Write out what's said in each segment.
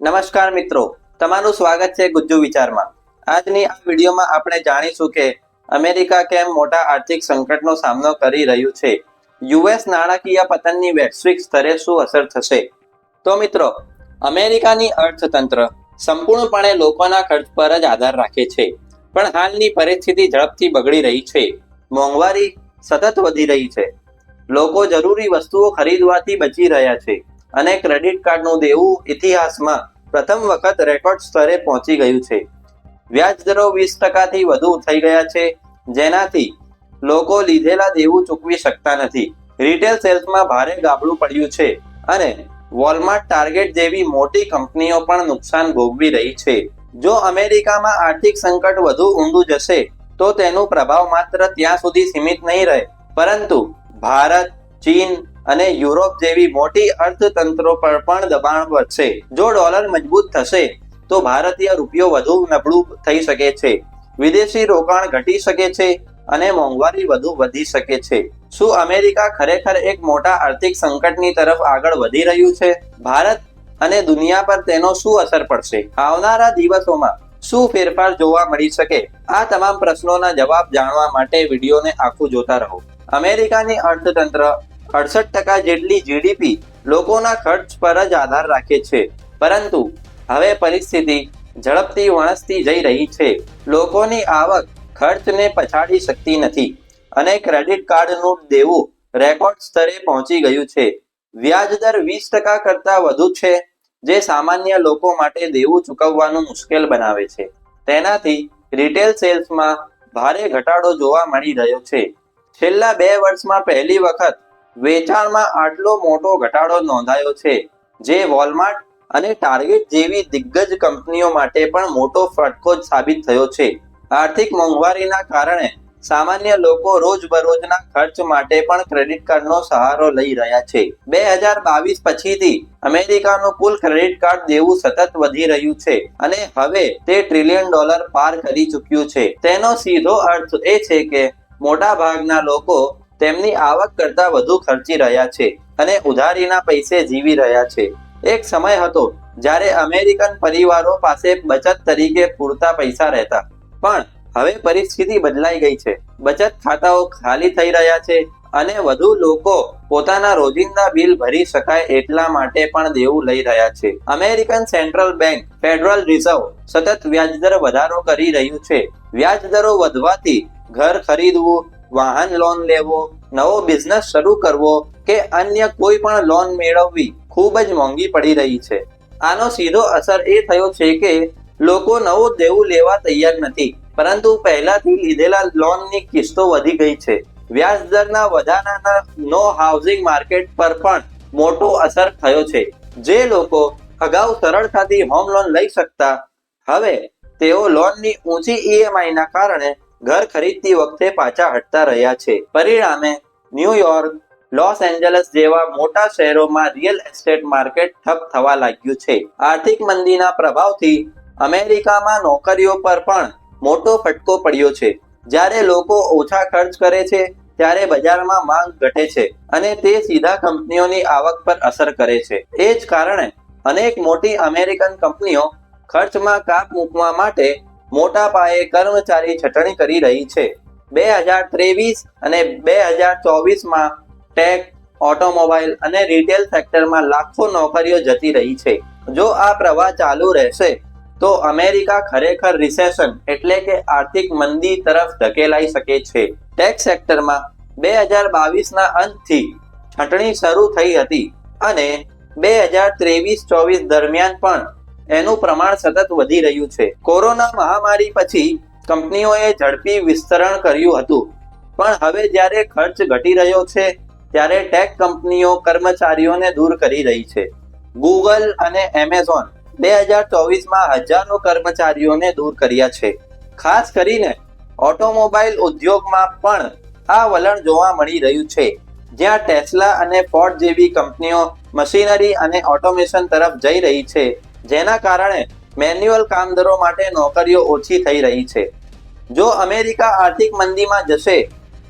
નમસ્કાર મિત્રો, તમારું સ્વાગત છે ગુજ્જુ વિચારમાં। આજની આ વિડીયોમાં આપણે જાણીશું કે અમેરિકા કેમ મોટા આર્થિક સંકટનો સામનો કરી રહ્યું છે। યુએસ નાણાકીય પતનની વૈશ્વિક સ્તરે શું અસર થશે? તો મિત્રો, અમેરિકાની અર્થતંત્ર સંપૂર્ણપણે લોકોના ખર્ચ પર જ આધાર રાખે છે, પણ હાલની પરિસ્થિતિ ઝડપથી બગડી રહી છે। મોંઘવારી સતત વધી રહી છે, લોકો જરૂરી વસ્તુઓ ખરીદવાથી બચી રહ્યા છે અને ક્રેડિટ કાર્ડનું દેવું ઇતિહાસમાં પ્રથમ વખત રેકોર્ડ સ્તરે પહોંચી ગયું છે। વ્યાજ દરો 20%થી વધુ થઈ ગયા છે, જેનાથી લોકો લીધેલા દેવું ચૂકવી શકતા નથી। રિટેલ સેલ્સમાં ભારે ગાબડું પડ્યું છે અને વોલમાર્ટ, ટાર્ગેટ જેવી મોટી કંપનીઓ પણ નુકસાન ભોગવી રહી છે। જો અમેરિકામાં આર્થિક સંકટ વધુ ઊંડું જશે તો તેનો પ્રભાવ માત્ર ત્યાં સુધી સીમિત નહીં રહે, પરંતુ ભારત, ચીન અને યુરોપ જેવી મોટી અર્થતંત્રો પર પણ દબાણ વધશે। જો ડોલર મજબૂત થશે તો ભારતીય રૂપિયો વધુ નબળું થઈ શકે છે, વિદેશી રોકાણ ઘટી શકે છે અને મોંઘવારી વધુ વધી શકે છે। શું અમેરિકા ખરેખર એક મોટા આર્થિક સંકટની તરફ આગળ વધી રહ્યું છે? ભારત અને દુનિયા પર તેનો શું અસર પડશે? આવનારા દિવસોમાં શું ફેરફાર જોવા મળી શકે? આ તમામ પ્રશ્નોના જવાબ જાણવા માટે વિડીયોને આખું જોતા રહો। અમેરિકાની અર્થતંત્ર 68% જેટલી જીડીપી લોકોના ખર્ચ પર જ આધાર રાખે છે, પરંતુ હવે પરિસ્થિતિ ઝડપથી વણસતી જઈ રહી છે। લોકોની આવક ખર્ચને પછાડી શકતી નથી અને ક્રેડિટ કાર્ડનું દેવું રેકોર્ડ સ્તરે પહોંચી ગયું છે। વ્યાજ દર 20% કરતાં વધુ છે, જે સામાન્ય લોકો માટે દેવું ચૂકવવાનું મુશ્કેલ બનાવે છે। તેનાથી રિટેલ સેલ્સમાં ભારે ઘટાડો જોવા મળી રહ્યો છે। છેલ્લા 2 વર્ષમાં પહેલી વખત વેચાણમાં આટલો મોટો ઘટાડો નોંધાયો છે, જે વોલમાર્ટ અને ટાર્ગેટ જેવી દિગ્ગજ કંપનીઓ માટે પણ મોટો ફટકો સાબિત થયો છે। આર્થિક મોંઘવારીના કારણે સામાન્ય લોકો રોજબરોજના ખર્ચ માટે પણ ક્રેડિટ કાર્ડનો સહારો લઈ રહ્યા છે। 2022 પછીથી અમેરિકાનું કુલ ક્રેડિટ કાર્ડ દેવું સતત વધી રહ્યું છે અને હવે તે $1 ટ્રિલિયન પાર કરી ચૂક્યું છે। તેનો સીધો અર્થ એ છે કે મોટા ભાગના લોકો તેમની આવક કરતાં વધુ ખર્ચી રહ્યા છે અને ઉધારીના પૈસે જીવી રહ્યા છે। એક સમય હતો જ્યારે અમેરિકન પરિવારો પાસે બચત તરીકે પૂરતા પૈસા રહેતા, પણ હવે પરિસ્થિતિ બદલાઈ ગઈ છે। બચત ખાતાઓ ખાલી થઈ રહ્યા છે અને વધુ લોકો પોતાના રોજિંદા બિલ ભરી શકાય એટલા માટે પણ દેવું લઈ રહ્યા છે। American central bank federal reserve સતત વ્યાજદર વધારો કરી રહ્યું છે। વ્યાજ દરો વધવાથી ઘર ખરીદવું, વાહન લોન લેવો, નવો બિઝનેસ શરૂ કરવો કે અન્ય કોઈ પણ લોન મેળવવી ખૂબ જ મોંઘી પડી રહી છે। આનો સીધો અસર એ થયો છે કે લોકો નવું દેવું લેવા તૈયાર નથી, પરંતુ પહેલાથી લીધેલા લોનની કિસ્તો વધી ગઈ છે। વ્યાજ દરના વધારાનો હાઉસિંગ માર્કેટ પર પણ મોટો અસર થયો છે। જે લોકો અગાઉ સરળતાથી હોમ લોન લઈ શકતા, હવે તેઓ લોનની ઊંચી ઈએમઆઈના કારણે ઘર ખરીદતી વખતે પાછા હટતા રહ્યા છે। પરિણામે ન્યુયોર્ક, લોસ એન્જલસ જેવા મોટા શહેરોમાં રિયલ એસ્ટેટ માર્કેટ ઠપ થવા લાગ્યું છે। આર્થિક મંદીના પ્રભાવથી અમેરિકામાં નોકરીઓ પર પણ મોટો ફટકો પડ્યો છે। જ્યારે લોકો ઓછા ખર્ચ કરે છે, ત્યારે બજારમાં માંગ ઘટે છે અને તે સીધા કંપનીઓની આવક પર અસર કરે છે। એ જ કારણે અનેક મોટી અમેરિકન કંપનીઓ ખર્ચમાં કાપ મૂકવા માટે મોટા પાયે કર્મચારી છટણી કરી રહી છે। 2023 અને 2024માં ટેક, ઓટોમોબાઈલ અને રિટેલ સેક્ટરમાં લાખો નોકરીઓ જતી રહી છે। જો આ પ્રવાહ ચાલુ રહેશે તો અમેરિકા ખરેખર રિસેશન એટલે કે આર્થિક મંદી તરફ ધકેલાઈ શકે છે। ટેક સેક્ટરમાં 2022ના અંતથી છટણી શરૂ થઈ હતી અને 2023-24 દરમિયાન પણ એનું પ્રમાણ સતત વધી રહ્યું છે। કોરોના મહામારી પછી કંપનીઓએ ઝડપી વિસ્તરણ કર્યું હતું, પણ હવે જ્યારે ખર્ચ ઘટી રહ્યો છે, ત્યારે ટેક કંપનીઓ કર્મચારીઓને દૂર કરી રહી છે। ગૂગલ અને એમેઝોન 2024માં હજારો કર્મચારીઓને દૂર કર્યા છે। ખાસ કરીને ઓટોમોબાઈલ ઉદ્યોગમાં પણ આ વલણ જોવા મળી રહ્યું છે, જ્યાં ટેસ્લા અને ફોર્ડ જેવી કંપનીઓ મશીનરી અને ઓટોમેશન તરફ જઈ રહી છે, જેના કારણે મેન્યુઅલ કામદારો માટે નોકરીઓ ઓછી થઈ રહી છે। જો અમેરિકા આર્થિક મંદીમાં જશે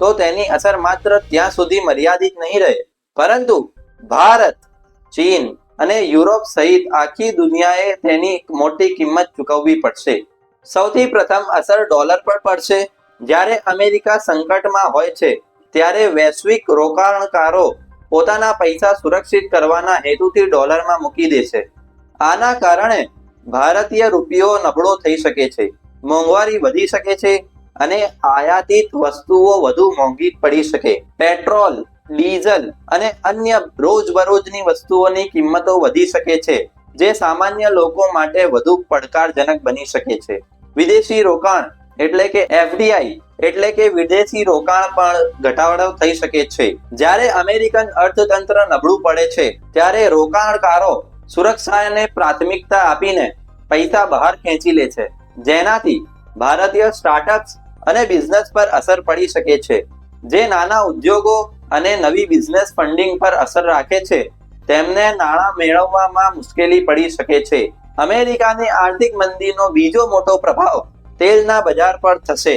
તો તેની અસર માત્ર ત્યાં સુધી મર્યાદિત નહીં રહે, પરંતુ ભારત, ચીન અને યુરોપ સહિત આખી દુનિયાએ તેની મોટી કિંમત ચૂકવવી પડશે. સૌથી પ્રથમ અસર ડોલર પર પડશે. જ્યારે અમેરિકા સંકટમાં હોય છે ત્યારે વૈશ્વિક રોકાણકારો પોતાના પૈસા સુરક્ષિત કરવાના હેતુથી ડોલરમાં મૂકી દે છે. આના કારણે ભારતીય રૂપિયો નબળો થઈ શકે છે, મોંઘવારી વધી શકે છે અને આયાતિત વસ્તુઓ વધુ મોંઘી પડી શકે. પેટ્રોલ, ડીઝલ અને અન્ય રોજબરોજની વસ્તુઓની કિંમતો વધી શકે છે, જે સામાન્ય લોકો માટે વધુ પડકારજનક બની શકે છે. વિદેશી રોકાણ એટલે કે એફડીઆઈ એટલે કે વિદેશી રોકાણ પણ ઘટાડો થઈ શકે છે. જ્યારે અમેરિકન અર્થતંત્ર નબળું પડે છે ત્યારે રોકાણકારો સુરક્ષાને પ્રાથમિકતા આપીને પૈસા બહાર ખેંચી લે છે, જેનાથી ભારતીય સ્ટાર્ટઅપ્સ અને બિઝનેસ પર અસર પડી શકે છે. જે નાના ઉદ્યોગો અને નવી બિઝનેસ ફંડિંગ પર અસર રાખે છે તેમને નાણાં મેળવવામાં મુશ્કેલી પડી શકે છે. અમેરિકાની આર્થિક મંદીનો બીજો મોટો પ્રભાવ તેલના બજાર પર થશે.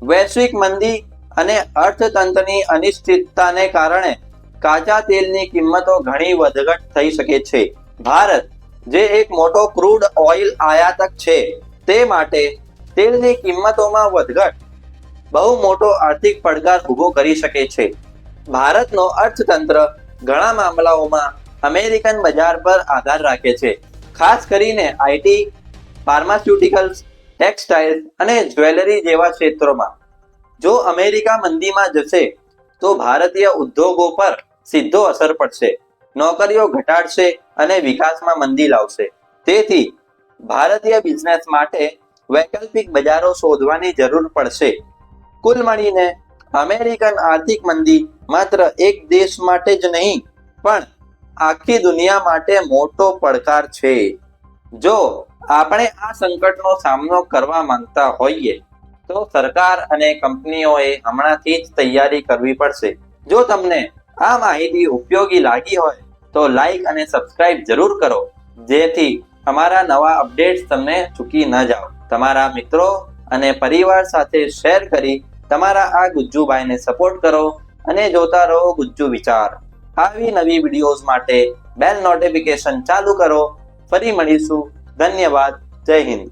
વૈશ્વિક મંદી અને અર્થતંત્રની અનિશ્ચિતતાને કારણે કાચા તેલની કિંમતો ઘણી વધઘટ થઈ શકે છે. ભારત, જે એક મોટો ક્રૂડ ઓઇલ આયાતક છે, તે માટે તેલની કિંમતોમાં વધઘટ બહુ મોટો આર્થિક પડકાર ઊભો કરી શકે છે. ભારતનો અર્થતંત્ર ઘણા મામલાઓમાં અમેરિકન બજાર પર આધાર રાખે છે, ખાસ કરીને આઈટી, ફાર્માસ્યુટિકલ્સ, ટેક્સટાઇલ્સ અને જ્વેલરી જેવા ક્ષેત્રોમાં. જો અમેરિકા મંદીમાં જશે તો ભારતીય ઉદ્યોગો પર સીધો અસર પડશે, નોકરીઓ ઘટાડશે અને વિકાસમાં મંદી લાવશે. તેથી ભારતીય બિઝનેસ માટે વૈકલ્પિક બજારો શોધવાની જરૂર પડશે. કુલ મળીને અમેરિકન આર્થિક મંદી માત્ર એક દેશ માટે જ નહીં પણ આખી દુનિયા માટે મોટો પડકાર છે. જો આપણે આ સંકટનો સામનો કરવા માંગતા હોઈએ તો સરકાર અને કંપનીઓએ હમણાંથી જ તૈયારી કરવી પડશે. જો તમને આ માહિતી ઉપયોગી લાગી હોય તો લાઈક અને સબસ્ક્રાઇબ જરૂર કરો, જેથી અમારા નવા અપડેટ્સ તમને ચૂકી ન જાઓ. તમારા મિત્રો અને પરિવાર સાથે શેર કરી તમારા આ ગુજ્જુભાઈને સપોર્ટ કરો અને જોતા રહો ગુજ્જુ વિચાર. આવી નવી વિડીયોઝ માટે બેલ નોટિફિકેશન ચાલુ કરો. ફરી મળીશું. ધન્યવાદ. જય હિન્દ.